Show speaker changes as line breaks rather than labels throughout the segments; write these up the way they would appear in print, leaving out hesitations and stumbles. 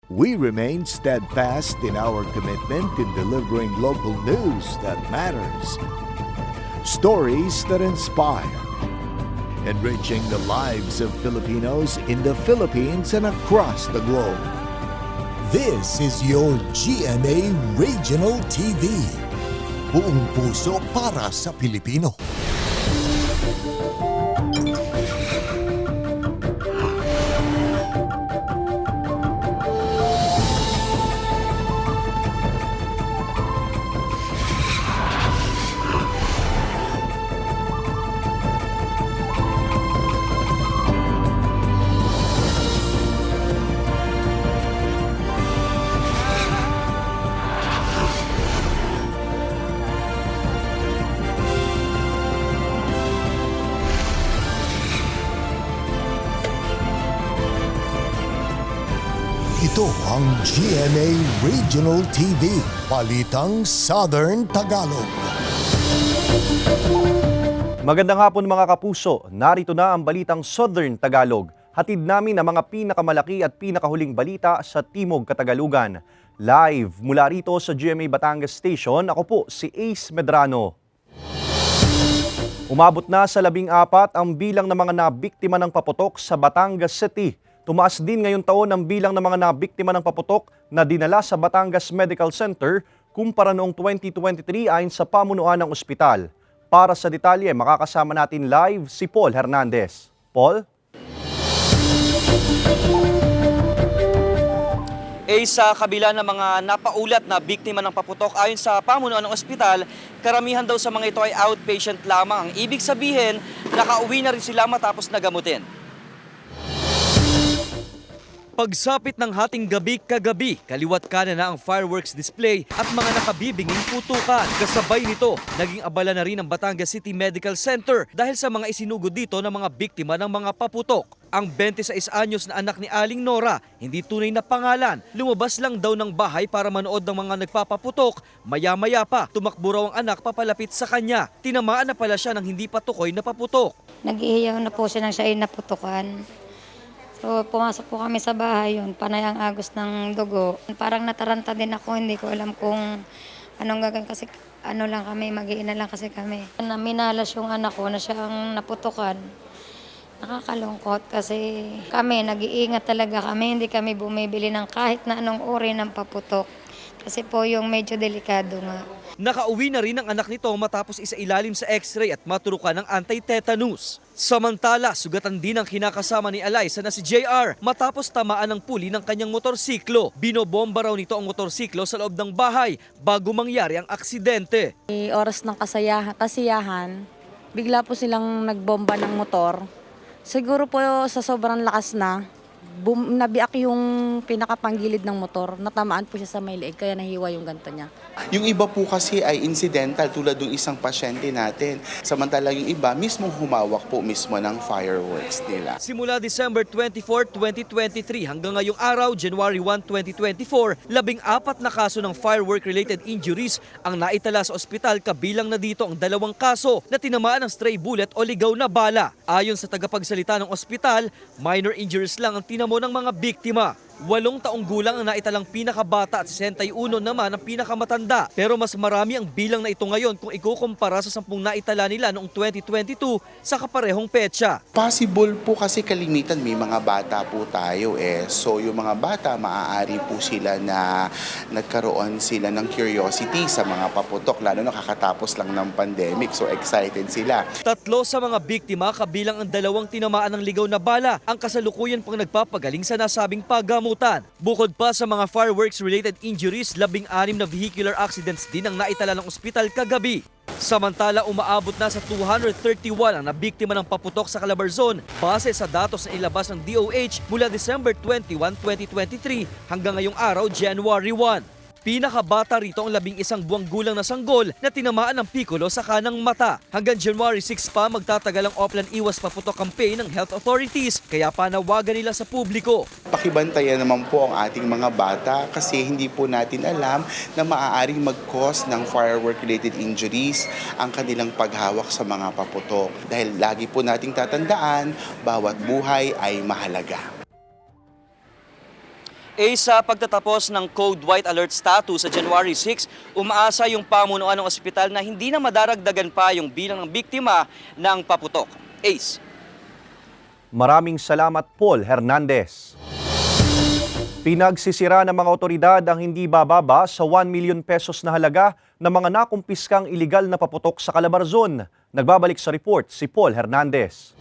We remain steadfast in our commitment in delivering local news that matters, stories that inspire, enriching the lives of Filipinos in the Philippines and across the globe.
This is your GMA Regional TV. Buong puso para sa Pilipino. Ito ang GMA Regional TV, Balitang Southern Tagalog.
Magandang hapon mga kapuso, narito na ang Balitang Southern Tagalog. Hatid namin ang mga pinakamalaki at pinakahuling balita sa Timog Katagalugan. Live mula rito sa GMA Batangas Station, ako po si Ace Medrano. Umabot na sa 14 ang bilang ng mga nabiktima ng paputok sa Batangas City. Tumaas din ngayong taon ang bilang ng mga nabiktima ng paputok na dinala sa Batangas Medical Center kumpara noong 2023 ayon sa pamunuan ng ospital. Para sa detalye, makakasama natin live si Paul Hernandez. Paul?
Sa kabila ng mga napaulat na biktima ng paputok ayon sa pamunuan ng ospital, karamihan daw sa mga ito ay outpatient lamang. Ang ibig sabihin, nakauwi na rin sila matapos nagamutin. Pagsapit ng hating gabi kagabi, kaliwat kanan na ang fireworks display at mga nakabibinging putukan. Kasabay nito, naging abala na rin ang Batangas City Medical Center dahil sa mga isinugod dito ng mga biktima ng mga paputok. Ang 26 anyos na anak ni Aling Nora, hindi tunay na pangalan, lumabas lang daw ng bahay para manood ng mga nagpapaputok. Maya-maya pa, tumakbo raw ang anak papalapit sa kanya. Tinamaan na pala siya ng hindi patukoy na paputok.
Nag-iiyaw na po siya ng siya ay naputukan. So, pumasok po kami sa bahay yun, panay ang agos ng dugo. Parang nataranta din ako, hindi ko alam kung anong gagawin kasi ano lang kami, mag-iina lang kasi kami. Minalas yung anak ko na siya ang naputukan. Nakakalungkot kasi kami, nag-iingat talaga kami, hindi kami bumibili ng kahit na anong uri ng paputok. Kasi po yung medyo delikado nga.
Nakauwi na rin ang anak nito matapos isailalim sa x-ray at maturukan ng anti-tetanus. Samantala, sugatan din ang kinakasama ni Alaysa na si JR matapos tamaan ng puli ng kanyang motorsiklo. Binobomba raw nito ang motorsiklo sa loob ng bahay bago mangyari ang aksidente.
Oras ng kasiyahan, bigla po silang nagbomba ng motor. Siguro po sa sobrang lakas na, nabiak yung pinakapanggilid ng motor, natamaan po siya sa may leeg, kaya nahiwa yung ganto niya.
Yung iba po kasi ay incidental tulad ng isang pasyente natin. Samantala yung iba mismong humawak po mismo ng fireworks nila.
Simula December 24, 2023 hanggang ngayong araw, January 1, 2024, 14 na kaso ng firework-related injuries ang naitala sa ospital, kabilang na dito ang 2 kaso na tinamaan ng stray bullet o ligaw na bala. Ayon sa tagapagsalita ng ospital, minor injuries lang ang tinamo ng mga biktima. 8 taong gulang ang naitalang pinakabata at 61 naman ang pinakamatanda. Pero mas marami ang bilang na ito ngayon kung ikukumpara sa 10 naitala nila noong 2022 sa kaparehong petsa.
Possible po kasi kalimitan may mga bata po tayo So yung mga bata maaari po sila na nagkaroon sila ng curiosity sa mga paputok lalo na kakatapos lang ng pandemic. So excited sila.
3 sa mga biktima kabilang ang 2 tinamaan ng ligaw na bala ang kasalukuyan pang nagpapagaling sa nasabing paggamutan. Bukod pa sa mga fireworks-related injuries, 16 na vehicular accidents din ang naitala ng ospital kagabi. Samantala, umaabot na sa 231 ang nabiktima ng paputok sa Calabarzon base sa datos na ilabas ng DOH mula December 21, 2023 hanggang ngayong araw, January 1. Pinakabata rito ang 11 buwang gulang na sanggol na tinamaan ng pikulo sa kanang mata. Hanggang January 6 pa magtatagal ang Oplan Iwas Paputok campaign ng health authorities, kaya panawagan nila sa publiko.
Pakibantayan naman po ang ating mga bata kasi hindi po natin alam na maaaring mag-cause ng firework-related injuries ang kanilang paghawak sa mga paputok. Dahil lagi po nating tatandaan, bawat buhay ay mahalaga.
Sa pagtatapos ng Code White Alert status sa January 6, umaasa yung pamunuan ng ospital na hindi na madaragdagan pa yung bilang ng biktima ng paputok. Ace.
Maraming salamat, Paul Hernandez. Pinagsisira ng mga otoridad ang hindi bababa sa 1 million pesos na halaga ng mga nakumpiskang iligal na paputok sa Calabarzon. Nagbabalik sa report si Paul Hernandez.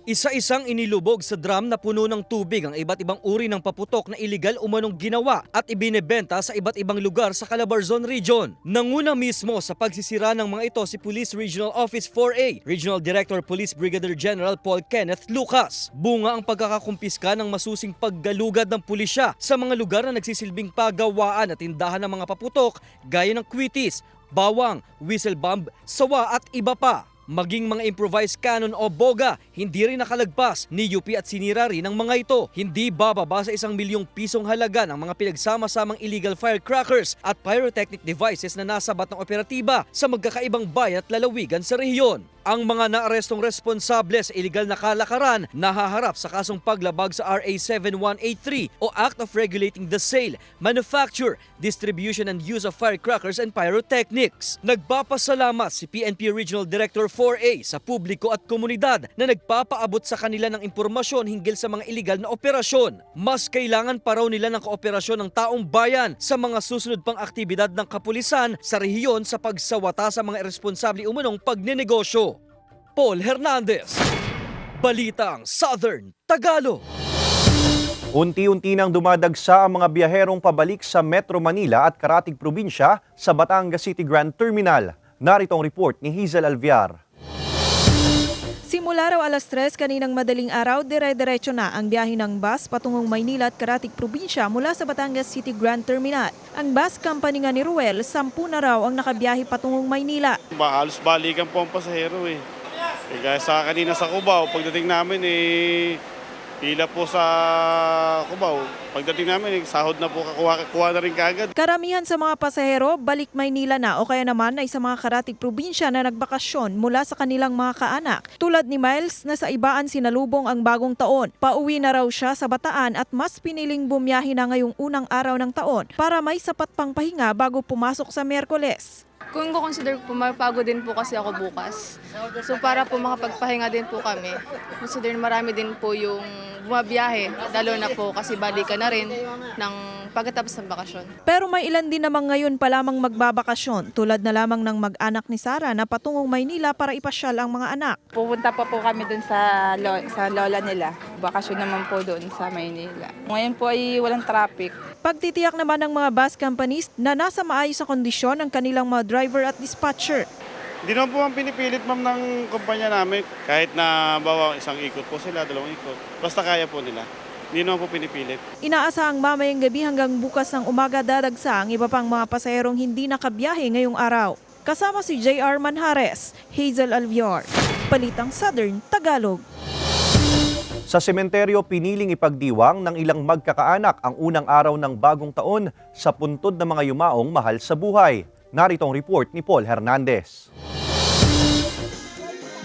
Isa-isang inilubog sa drum na puno ng tubig ang iba't ibang uri ng paputok na iligal umanong ginawa at ibinebenta sa iba't ibang lugar sa Calabarzon Region. Nanguna mismo sa pagsisira ng mga ito si Police Regional Office 4A, Regional Director Police Brigadier General Paul Kenneth Lucas. Bunga ang pagkakakumpiska ng masusing paggalugad ng pulisya sa mga lugar na nagsisilbing pagawaan at tindahan ng mga paputok gaya ng kwitis, bawang, whistle bomb, sawa at iba pa. Maging mga improvised cannon o boga, hindi rin nakalagpas ni UP at sinira rin ng mga ito. Hindi bababa sa 1 milyong pisong halaga ng mga pinagsama-samang illegal firecrackers at pyrotechnic devices na nasabat ng operatiba sa magkakaibang bayan at lalawigan sa rehiyon. Ang mga naarestong responsable sa illegal na kalakaran nahaharap sa kasong paglabag sa RA 7183 o Act of Regulating the Sale, Manufacture, Distribution and Use of Firecrackers and Pyrotechnics. Nagpapasalamat si PNP Regional Director 4A sa publiko at komunidad na nagpapaabot sa kanila ng impormasyon hinggil sa mga illegal na operasyon. Mas kailangan pa raw nila ng kooperasyon ng taong bayan sa mga susunod pang aktibidad ng kapulisan sa rehiyon sa pagsawata sa mga irresponsable umanong pagnenegosyo. Paul Hernandez, Balitang Southern Tagalog.
Unti-unti nang dumadagsa ang mga biyaherong pabalik sa Metro Manila at karatig probinsya sa Batangas City Grand Terminal. Narito ang report ni Hazel Alviar.
Simula raw alas 3 kaninang madaling araw, dire-diretso na ang biyahe ng bus patungong Maynila at karatig probinsya mula sa Batangas City Grand Terminal. Ang bus company nga ni Ruel, 10 na raw ang nakabiyahe patungong Maynila.
Halos balikan po ang pasahero Kaya sa kanina sa Cubao, pagdating namin pila po sa Cubao. Pagdating namin sahod na po, kuha na rin kaagad.
Karamihan sa mga pasahero, balik Maynila na o kaya naman ay sa mga karatig probinsya na nagbakasyon mula sa kanilang mga kaanak. Tulad ni Miles na sa Ibaan sinalubong ang bagong taon. Pauwi na raw siya sa Bataan at mas piniling bumiyahe na ngayong unang araw ng taon para may sapat pang pahinga bago pumasok sa Miyerkules.
Kung ko-consider po, mapagod din po kasi ako bukas. So para po makapagpahinga din po kami, consider marami din po yung bumabiyahe, lalo na po kasi balikan na rin ng pagkatapos ng bakasyon.
Pero may ilan din namang ngayon pa lamang magbabakasyon, tulad na lamang ng mag-anak ni Sarah na patungong Maynila para ipasyal ang mga anak.
Pupunta pa po kami dun sa lola nila. Bakasyon naman po doon sa Maynila. Ngayon po ay walang traffic.
Pagtitiyak naman ng mga bus companies na nasa maayos na kondisyon ang kanilang mga driver at dispatcher.
Hindi naman po ang pinipilit ma'am ng kumpanya namin. Kahit na bawa isang ikot po sila, 2 ikot. Basta kaya po nila. Hindi naman po pinipilit.
Inaasahang mamayang gabi hanggang bukas ng umaga dadagsa ang iba pang mga pasaherong hindi nakabiyahe ngayong araw. Kasama si J.R. Manjares, Hazel Alviar, Balitang Southern Tagalog.
Sa sementeryo, piniling ipagdiwang ng ilang magkakaanak ang unang araw ng bagong taon sa puntod ng mga yumaong mahal sa buhay. Narito ang report ni Paul Hernandez.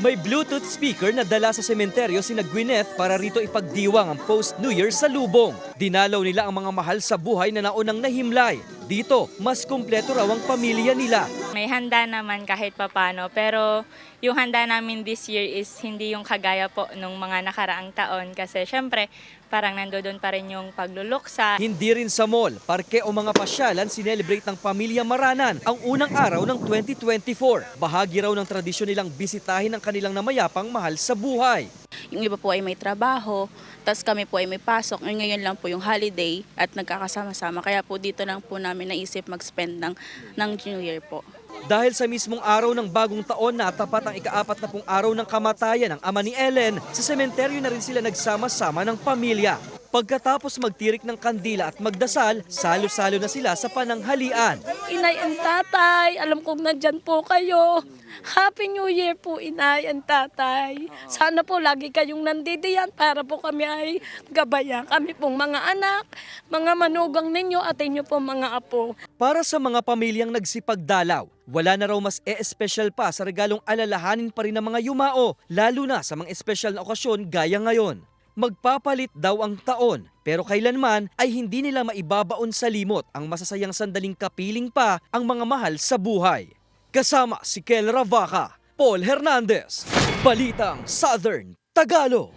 May Bluetooth speaker na dala sa sementeryo sina Gwyneth para rito ipagdiwang ang post-New Year sa lubong. Dinalaw nila ang mga mahal sa buhay na naunang nahimlay. Dito, mas kumpleto raw ang pamilya nila.
May handa naman kahit papano, pero yung handa namin this year is hindi yung kagaya po nung mga nakaraang taon kasi syempre parang nandoon pa rin yung pagluluksa.
Hindi rin sa mall, parke o mga pasyalan sinelebrate ng pamilya Maranan ang unang araw ng 2024. Bahagi raw ng tradisyon nilang bisitahin ang kanilang namayapang mahal sa buhay.
Yung iba po ay may trabaho, tas kami po ay may pasok. Ngayon lang po yung holiday at nagkakasama-sama. Kaya po dito lang po namin naisip mag-spend ng New Year po.
Dahil sa mismong araw ng bagong taon na tapat ang ika-40 araw ng kamatayan ng ama ni Ellen, sa sementeryo na rin sila nagsama-sama ng pamilya. Pagkatapos magtirik ng kandila at magdasal, salo-salo na sila sa pananghalian.
Inay and tatay, alam kong nandyan po kayo. Happy New Year po, inay and tatay. Sana po lagi kayong nandidiyan para po kami ay gabayan. Kami pong mga anak, mga manugang ninyo at inyo pong mga apo.
Para sa mga pamilyang nagsipagdalaw, wala na raw mas e-espesyal pa sa regalong alalahanin pa rin ng mga yumao, lalo na sa mga espesyal na okasyon gaya ngayon. magpapalit daw ang taon. Pero kailanman ay hindi nila maibabaon sa limot ang masasayang sandaling kapiling pa ang mga mahal sa buhay. Kasama si Kel Ravaca, Paul Hernandez, Balitang Southern Tagalog.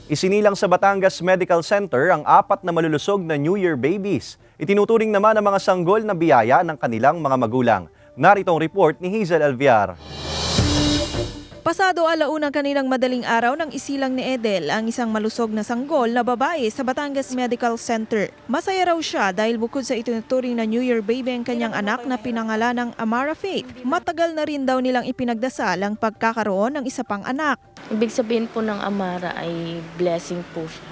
Isinilang sa Batangas Medical Center ang 4 na malulusog na New Year babies. Itinuturing naman ang mga sanggol na biyaya ng kanilang mga magulang. Narito ang report ni Hazel Alviar.
Pasado alaunang kaninang madaling araw nang isilang ni Edel ang isang malusog na sanggol na babae sa Batangas Medical Center. Masaya raw siya dahil bukod sa itinuturing na New Year baby ang kanyang anak na pinangalan ng Amara Faith, matagal na rin daw nilang ipinagdasal ang pagkakaroon ng isa pang anak.
Ibig sabihin po ng Amara ay blessing po siya.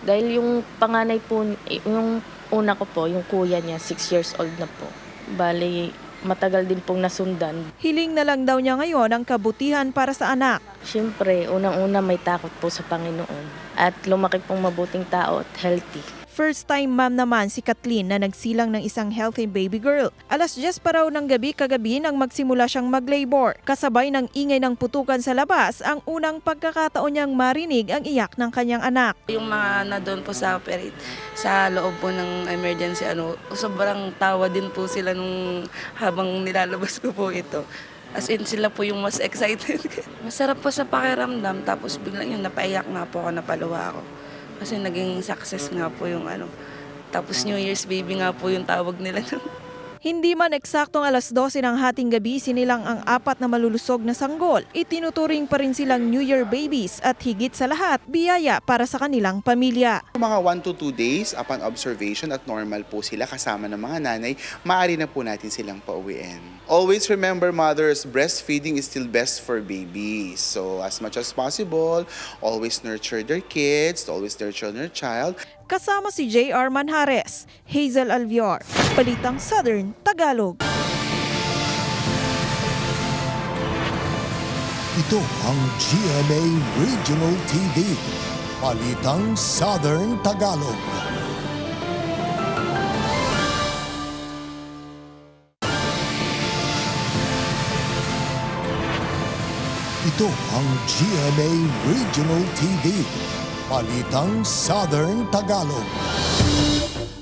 Dahil yung panganay po, yung una ko po, yung kuya niya, 6 years old na po. Bali, matagal din pong nasundan.
Hiling na lang daw niya ngayon ang kabutihan para sa anak.
Siyempre, unang-una may takot po sa Panginoon. At lumaki pong mabuting tao at healthy.
First time mom naman si Kathleen na nagsilang ng isang healthy baby girl. 10:00 pa raw ng gabi kagabi nang magsimula siyang mag-labor. Kasabay ng ingay ng putukan sa labas, ang unang pagkakataon niyang marinig ang iyak ng kanyang anak.
Yung mga na doon po sa operate, sa loob po ng emergency, sobrang tawa din po sila nung habang nilalabas ko po ito. As in, sila po yung mas excited. Masarap po sa pakiramdam, tapos biglang yun, napaiyak nga po ako, napaluwa ako. Kasi naging success nga po yung Tapos New Year's baby nga po yung tawag nila.
Hindi man eksaktong 12:00 ng hating gabi sinilang ang 4 na malulusog na sanggol. Itinuturing pa rin silang New Year babies at higit sa lahat, biyaya para sa kanilang pamilya.
Mga 1 to 2 days upon observation at normal po sila kasama ng mga nanay, maaari na po natin silang pauwiin. Always remember, mothers, breastfeeding is still best for babies. So as much as possible, always nurture their kids, always nurture their child.
Kasama si J.R. Manjares, Hazel Alviar, Balitang Southern Tagalog.
Ito ang GMA Regional TV, Balitang Southern Tagalog. Ito ang GMA Regional TV, Balitang Southern Tagalog.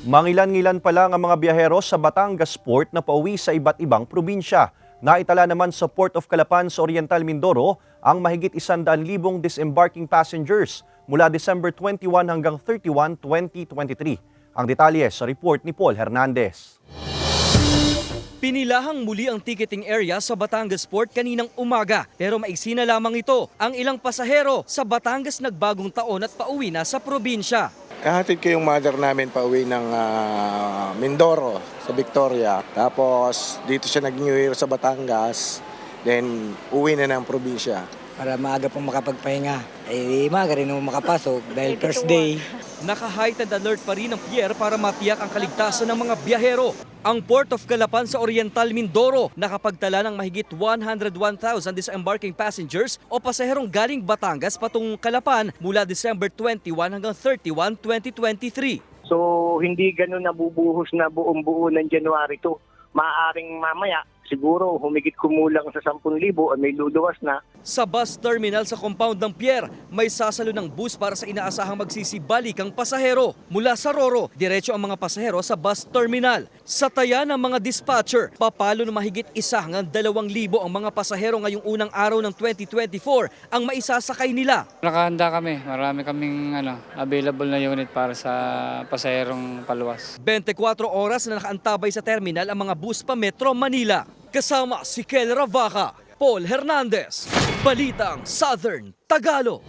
Mangilan-ngilan pa lang ang mga biyahero sa Batangas Port na pauwi sa iba't ibang probinsya. Naitala naman sa Port of Calapan sa Oriental Mindoro ang mahigit 100,000 disembarking passengers mula December 21 hanggang 31, 2023. Ang detalye sa report ni Paul Hernandez.
Pinilahang muli ang ticketing area sa Batangas Port kaninang umaga pero maiksi na lamang ito. Ang ilang pasahero sa Batangas nagbagong taon at pauwi na sa probinsya.
Kahatid ko yung mother namin pauwi ng Mindoro sa Victoria. Tapos dito siya nag-New Year sa Batangas. Then uwi na ng probinsya.
Para maaga pong makapagpahinga. Maaga rin mo makapasok dahil first day.
Naka-heightened alert pa rin ang pier para matiyak ang kaligtasan ng mga biyahero. Ang Port of Calapan sa Oriental Mindoro nakapagtala ng mahigit 101,000 disembarking passengers o pasaherong galing Batangas patungong Calapan mula December 21 hanggang 31, 2023.
So hindi ganun nabubuhos na buong-buo ng January 2. Maaaring mamaya siguro humigit kumulang sa 10,000 at may luluwas na.
Sa bus terminal sa compound ng pier, may sasalo ng bus para sa inaasahang magsisibalikang pasahero. Mula sa Roro, diretso ang mga pasahero sa bus terminal. Sa taya ng mga dispatcher, papalo na mahigit 1 hanggang 2,000 ang mga pasahero ngayong unang araw ng 2024 ang maisasakay nila.
Nakahanda kami, marami kaming available na unit para sa pasaherong paluwas.
24 oras na nakaantabay sa terminal ang mga bus pa Metro Manila. Kasama si Kel Ravaca, Paul Hernandez, Balitang Southern Tagalog.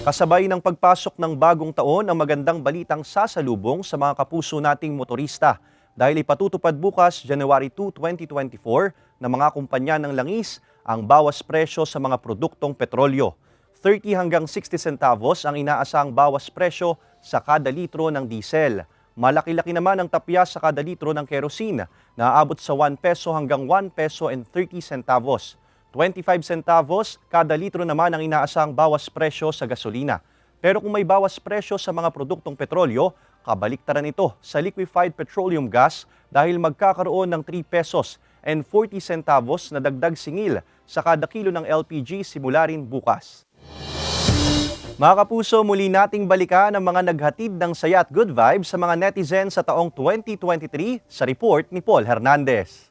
Kasabay ng pagpasok ng bagong taon ang magandang balitang sasalubong sa mga kapuso nating motorista dahil ipatutupad bukas January 2, 2024 ng mga kumpanya ng langis ang bawas presyo sa mga produktong petrolyo. 30 hanggang 60 centavos ang inaasahang bawas presyo sa kada litro ng diesel. Malaki-laki naman ang tapya sa kada litro ng kerosene na aabot sa 1 peso hanggang 1 peso and 30 centavos. 25 centavos kada litro naman ang inaasahang bawas presyo sa gasolina. Pero kung may bawas presyo sa mga produktong petrolyo, kabaliktaran ito sa liquefied petroleum gas dahil magkakaroon ng 3 pesos and 40 centavos na dagdag singil sa kada kilo ng LPG simula rin bukas. Mga kapuso, muli nating balikan ang mga naghatid ng saya at good vibes sa mga netizens sa taong 2023 sa report ni Paul Hernandez.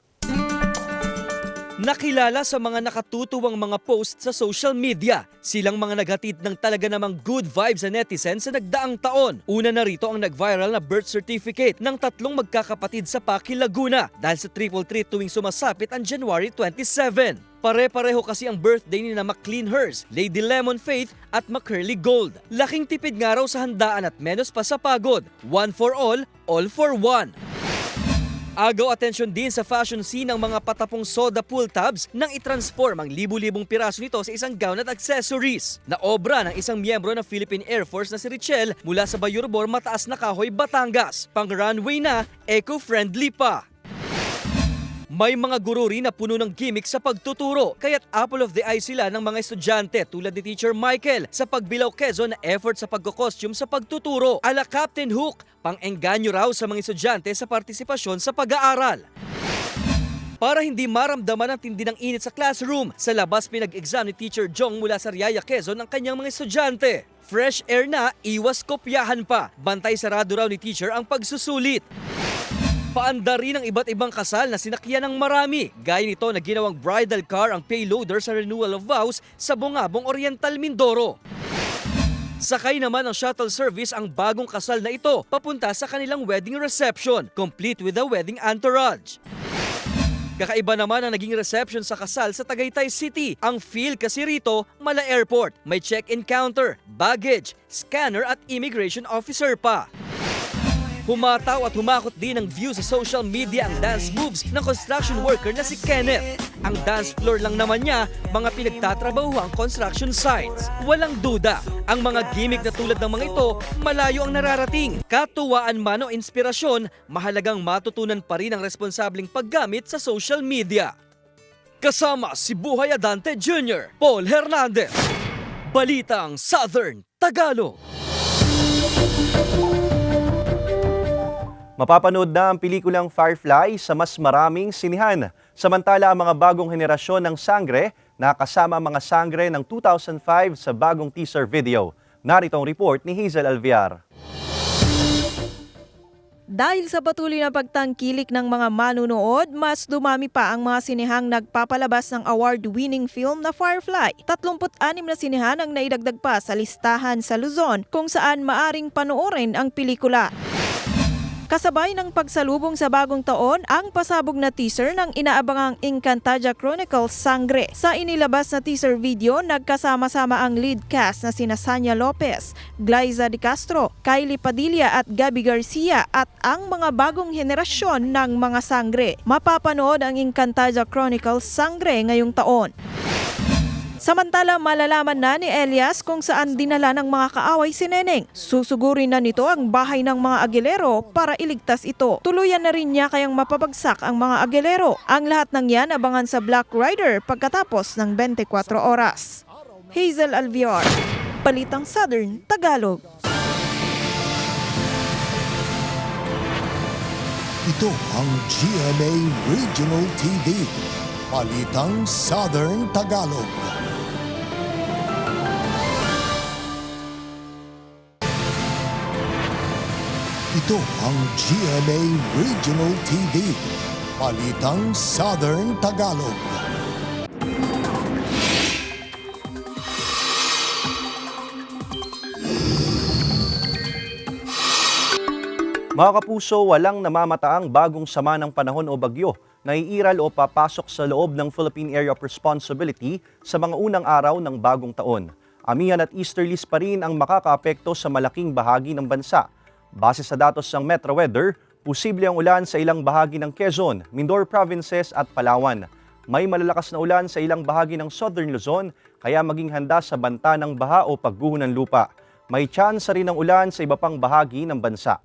Nakilala sa mga nakatutuwang mga posts sa social media. Silang mga naghatid ng talaga namang good vibes sa netizens sa nagdaang taon. Una na rito ang nag-viral na birth certificate ng tatlong magkakapatid sa Paki, Laguna dahil sa triple treat tuwing sumasapit ang January 27. Pare-pareho kasi ang birthday ni na McLean Hers, Lady Lemon Faith at McCurly Gold. Laking tipid nga raw sa handaan at menos pa sa pagod. One for all for one. Agaw atensyon din sa fashion scene ng mga patapong soda pull tabs nang i-transform ang libu-libong piraso nito sa isang gown at accessories. Na obra ng isang miyembro ng Philippine Air Force na si Richelle mula sa Bayurbor, Mataas na Kahoy, Batangas. Pang runway na, eco-friendly pa. May mga guro rin na puno ng gimmick sa pagtuturo, kaya't apple of the eye sila ng mga estudyante tulad ni Teacher Michael sa Pagbilao, Quezon na effort sa pagko-costume sa pagtuturo. Ala Captain Hook, pang-engganyo raw sa mga estudyante sa partisipasyon sa pag-aaral. Para hindi maramdaman ang tindi ng init sa classroom, sa labas pinag-exam ni Teacher Jong mula sa Riaya, Quezon ang kanyang mga estudyante. Fresh air na, iwas kopyahan pa. Bantay sarado raw ni Teacher ang pagsusulit. Paanda rin ng iba't ibang kasal na sinakyan ng marami. Gaya nito na ginawang bridal car ang payloader sa renewal of vows sa Bungabong Oriental, Mindoro. Sakay naman ng shuttle service ang bagong kasal na ito papunta sa kanilang wedding reception, complete with a wedding entourage. Kakaiba naman ang naging reception sa kasal sa Tagaytay City. Ang feel kasi rito, mala airport, may check-in counter, baggage, scanner at immigration officer pa. Humataw at humakot din ng view sa social media ang dance moves ng construction worker na si Kenneth. Ang dance floor lang naman niya, mga pinagtatrabahuang construction sites. Walang duda, ang mga gimmick na tulad ng mga ito, malayo ang nararating. Katuwaan man o inspirasyon, mahalagang matutunan pa rin ang responsableng paggamit sa social media. Kasama si Buhay Adante Jr., Paul Hernandez. Balitang Southern Tagalog.
Mapapanood na ang pelikulang Firefly sa mas maraming sinihan. Samantala, ang mga bagong henerasyon ng sangre nakasama ang mga sangre ng 2005 sa bagong teaser video. Narito ang report ni Hazel Alviar.
Dahil sa patuloy na pagtangkilik ng mga manunood, mas dumami pa ang mga sinihang nagpapalabas ng award-winning film na Firefly. 36 na sinihan ang naidagdag pa sa listahan sa Luzon kung saan maaring panoorin ang pelikula. Kasabay ng pagsalubong sa bagong taon, ang pasabog na teaser ng inaabangang Encantadia Chronicles Sangre. Sa inilabas na teaser video, nagkasama-sama ang lead cast na sina Sanya Lopez, Glyza De Castro, Kylie Padilla at Gabby Garcia at ang mga bagong henerasyon ng mga sangre. Mapapanood ang Encantadia Chronicles Sangre ngayong taon. Samantala, malalaman na ni Elias kung saan dinala ng mga kaaway si Neneng. Susugurin na nito ang bahay ng mga Aguilero para iligtas ito. Tuluyan na rin niya kayang mapabagsak ang mga Aguilero. Ang lahat ng yan abangan sa Black Rider pagkatapos ng 24 oras. Hazel Alviar, Balitang Southern Tagalog.
Ito ang GMA Regional TV. Balitang Southern Tagalog. Ito ang GMA Regional TV. Balitang Southern Tagalog.
Mga kapuso, walang namamataang bagong sama ng panahon o bagyo na iiral o papasok sa loob ng Philippine Area of Responsibility sa mga unang araw ng bagong taon. Amihan at easterlies pa rin ang makakaapekto sa malaking bahagi ng bansa. Base sa datos ng Metro Weather, posible ang ulan sa ilang bahagi ng Quezon, Mindoro Provinces at Palawan. May malalakas na ulan sa ilang bahagi ng Southern Luzon, kaya maging handa sa banta ng baha o pagguho ng lupa. May tsansa rin ng ulan sa iba pang bahagi ng bansa.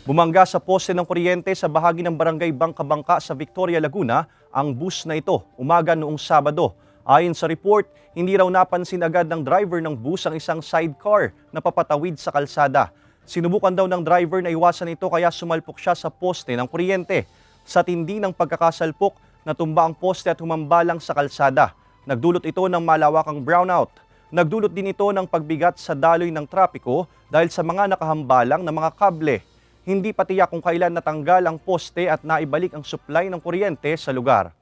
Bumangga sa poste ng kuryente sa bahagi ng barangay Bangka-Bangka sa Victoria, Laguna ang bus na ito umaga noong Sabado. Ayon sa report, hindi raw napansin agad ng driver ng bus ang isang sidecar na papatawid sa kalsada. Sinubukan daw ng driver na iwasan ito kaya sumalpok siya sa poste ng kuryente. Sa tindi ng pagkakasalpok, natumba ang poste at humambalang sa kalsada. Nagdulot ito ng malawakang brownout. Nagdulot din ito ng pagbigat sa daloy ng trapiko dahil sa mga nakahambalang na mga kable. Hindi pa tiyak kung kailan natanggal ang poste at naibalik ang supply ng kuryente sa lugar.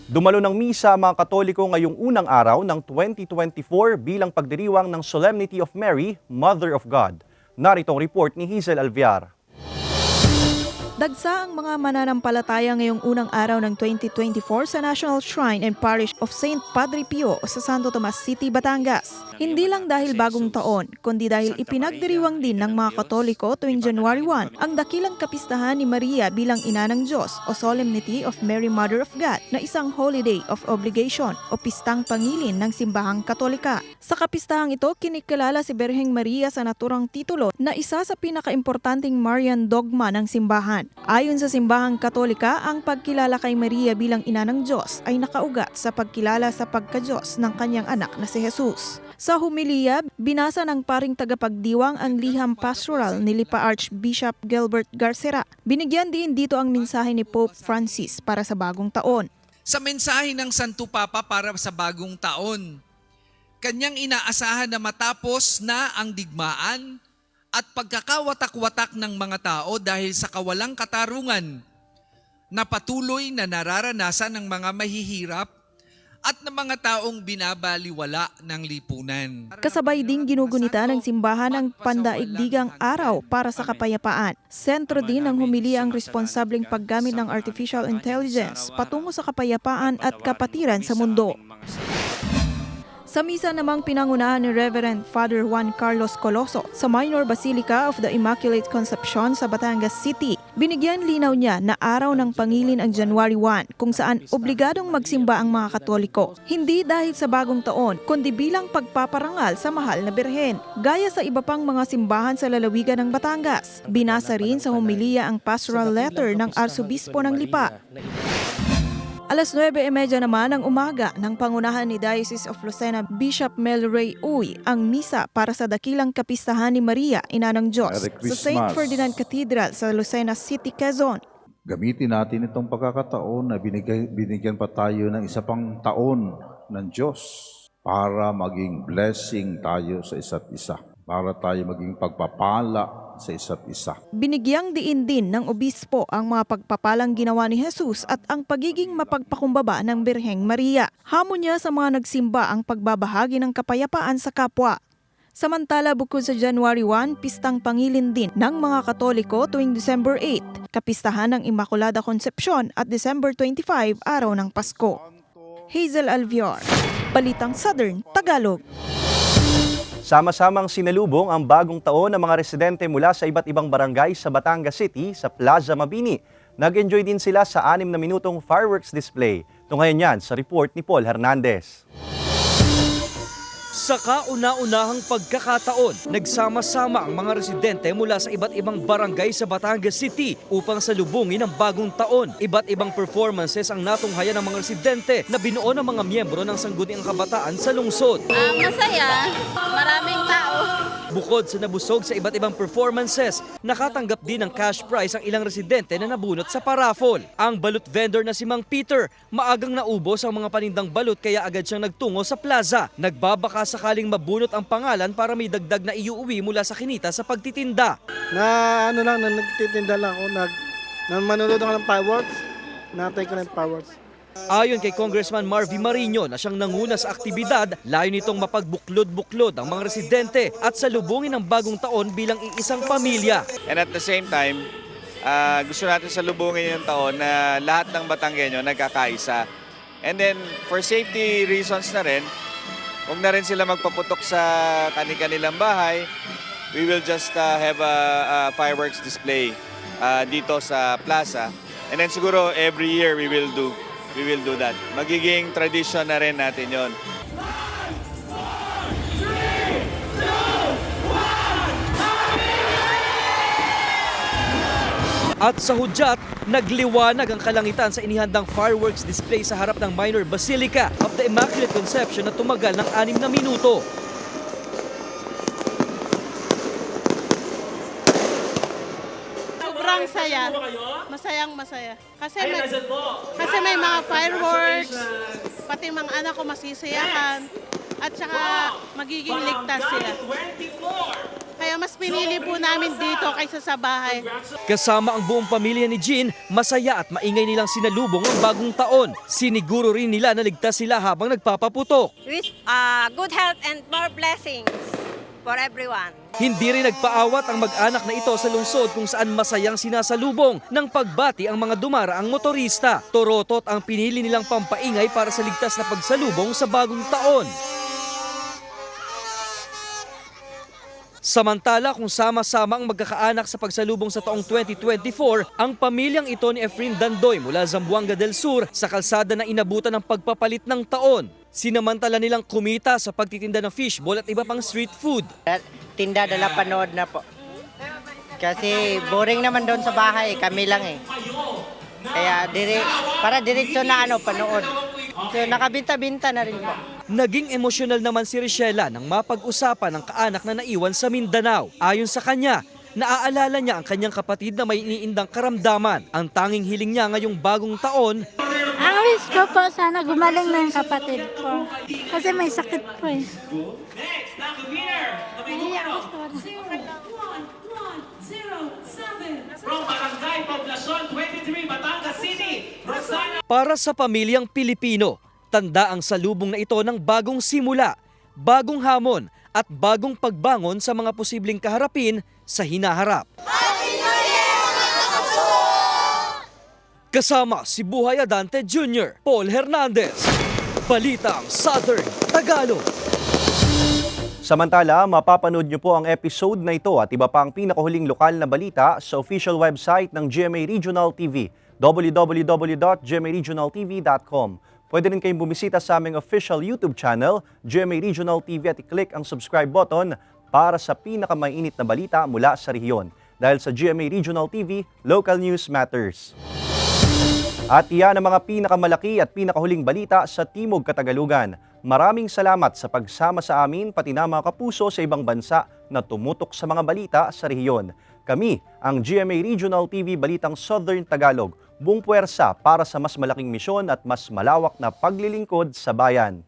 Dumalo ng misa ang mga Katoliko ngayong unang araw ng 2024 bilang pagdiriwang ng Solemnity of Mary, Mother of God. Narito ang report ni Hazel Alviar.
Dagsa ang mga mananampalataya ngayong unang araw ng 2024 sa National Shrine and Parish of St. Padre Pio sa Santo Tomas City, Batangas. Hindi lang dahil bagong taon, kundi dahil ipinagdiriwang din ng mga Katoliko tuwing January 1 ang dakilang kapistahan ni Maria bilang Ina ng Diyos o Solemnity of Mary Mother of God na isang holiday of obligation o pistang pangilin ng simbahang Katolika. Sa kapistahang ito, kinikilala si Birheng Maria sa naturang titulo na isa sa pinakaimportanteng Marian dogma ng simbahan. Ayon sa simbahang Katolika, ang pagkilala kay Maria bilang Ina ng Diyos ay nakaugat sa pagkilala sa pagka-Diyos ng kanyang anak na si Jesus. Sa humiliya, binasa ng paring tagapagdiwang ang liham pastoral ni Lipa Archbishop Gilbert Garcera. Binigyan din dito ang mensahe ni Pope Francis para sa bagong taon.
Sa mensahe ng Santo Papa para sa bagong taon, kanyang inaasahan na matapos na ang digmaan at pagkakawatak-watak ng mga tao dahil sa kawalang katarungan na patuloy na nararanasan ng mga mahihirap at ng mga taong binabaliwala ng lipunan.
Kasabay ding ginugunita ng simbahan ang pandaigdigang araw para sa kapayapaan. Sentro din ng humiliya ang responsableng paggamit ng artificial intelligence patungo sa kapayapaan at kapatiran sa mundo. Sa misa namang pinangunahan ni Reverend Father Juan Carlos Coloso sa Minor Basilica of the Immaculate Conception sa Batangas City, binigyan linaw niya na araw ng pangilin ang January 1 kung saan obligadong magsimba ang mga Katoliko. Hindi dahil sa bagong taon, kundi bilang pagpaparangal sa mahal na Birhen. Gaya sa iba pang mga simbahan sa lalawigan ng Batangas, binasa rin sa homilya ang pastoral letter ng Arsobispo ng Lipa. Alas 9:30 naman ng umaga ng pangunahan ni Diocese of Lucena Bishop Mel Ray Uy ang misa para sa dakilang kapistahan ni Maria, Ina ng Diyos, sa St. Ferdinand Cathedral sa Lucena City, Quezon.
Gamitin natin itong pagkakataon na binigyan pa tayo ng isa pang taon ng Diyos para maging blessing tayo sa isa't isa, para tayo maging pagpapala sa isa't isa.
Binigyang diin din ng obispo ang mga pagpapalang ginawa ni Jesus at ang pagiging mapagpakumbaba ng Birheng Maria. Hamon niya sa mga nagsimba ang pagbabahagi ng kapayapaan sa kapwa. Samantala, bukod sa January 1, pistang pangilin din ng mga Katoliko tuwing December 8, kapistahan ng Immaculada Concepcion at December 25, araw ng Pasko. Hazel Alviar, Balitang Southern Tagalog.
Sama-samang sinalubong ang bagong taon ng mga residente mula sa iba't ibang barangay sa Batangas City sa Plaza Mabini. Nag-enjoy din sila sa 6 na minutong fireworks display. Tunghayan yan sa report ni Paul Hernandez.
Sa kauna-unahang pagkakataon, nagsama-sama ang mga residente mula sa iba't ibang barangay sa Batangas City upang salubungin ang bagong taon. Iba't ibang performances ang natunghayan ng mga residente na binuo ng mga miyembro ng Sangguniang Kabataan sa lungsod.
Masaya, maraming tao.
Bukod sa nabusog sa iba't ibang performances, nakatanggap din ng cash prize ang ilang residente na nabunot sa paraffol. Ang balut vendor na si Mang Peter, maagang naubos ang mga panindang balut kaya agad siyang nagtungo sa plaza. Nagbabaka sakaling mabunot ang pangalan para may dagdag na iuwi mula sa kinita sa pagtitinda.
Nagtitinda lang ako, manonood ako ng fireworks, natay ko ng fireworks.
Ayon kay Congressman Marvy Marino na siyang nanguna sa aktibidad, layo nitong mapagbuklod-buklod ang mga residente at salubungin ang bagong taon bilang iisang pamilya.
And at the same time, gusto natin salubungin yung taon na lahat ng Batanggenyo nagkakaisa. And then for safety reasons na rin, huwag na rin sila magpaputok sa kanilang bahay. We will just have a fireworks display dito sa plaza. And then siguro every year we will do that. Magiging tradition na rin natin yon.
At sa hudyat, nagliwanag ang kalangitan sa inihandang fireworks display sa harap ng Minor Basilica of the Immaculate Conception na tumagal ng 6 na minuto.
Sobrang saya. Masayang-masaya. Kasi may mga fireworks, pati mga anak ko masisiyahan. at saka magiging ligtas sila. Kaya mas pinili po namin dito kaysa sa bahay.
Kasama ang buong pamilya ni Jean, masaya at maingay nilang sinalubong ang bagong taon. Siniguro rin nila na ligtas sila habang nagpapaputok.
Wish good health and more blessings for everyone.
Hindi rin nagpaawat ang mag-anak na ito sa lungsod kung saan masayang sinasalubong ng pagbati ang mga dumaraang motorista. Torotot ang pinili nilang pampaingay para sa ligtas na pagsalubong sa bagong taon. Samantala kung sama-sama ang magkakaanak sa pagsalubong sa taong 2024, ang pamilyang ito ni Efren Dandoy mula Zamboanga del Sur sa kalsada na inabutan ng pagpapalit ng taon. Sinamantala nilang kumita sa pagtitinda ng fishball at iba pang street food.
Tinda dala panood na po. Kasi boring naman doon sa bahay, kami lang eh. Kaya para diretso na panood. So nakabinta-binta na rin po.
Naging emosyonal naman si Richella nang mapag-usapan ng kaanak na naiwan sa Mindanao. Ayon sa kanya, naaalala niya ang kanyang kapatid na may iniindang karamdaman. Ang tanging hiling niya ngayong bagong taon,
ang wish ko po, sana gumaling na yung kapatid ko. Kasi may sakit po eh.
para sa pamilyang Pilipino, tanda ang salubong na ito ng bagong simula, bagong hamon at bagong pagbangon sa mga posibleng kaharapin sa hinaharap. Kasama si Buhay Adante Jr., Paul Hernandez, Balitang Southern Tagalog.
Samantala, mapapanood niyo po ang episode na ito at iba pang pinakahuling lokal na balita sa official website ng GMA Regional TV, www.gmaregionaltv.com. Pwede rin kayong bumisita sa aming official YouTube channel, GMA Regional TV, at i-click ang subscribe button para sa pinakamainit na balita mula sa rehiyon. Dahil sa GMA Regional TV, local news matters. At iyan ang mga pinakamalaki at pinakahuling balita sa Timog Katagalugan. Maraming salamat sa pagsama sa amin pati na mga kapuso sa ibang bansa na tumutok sa mga balita sa rehiyon. Kami, ang GMA Regional TV Balitang Southern Tagalog, buong puwersa para sa mas malaking misyon at mas malawak na paglilingkod sa bayan.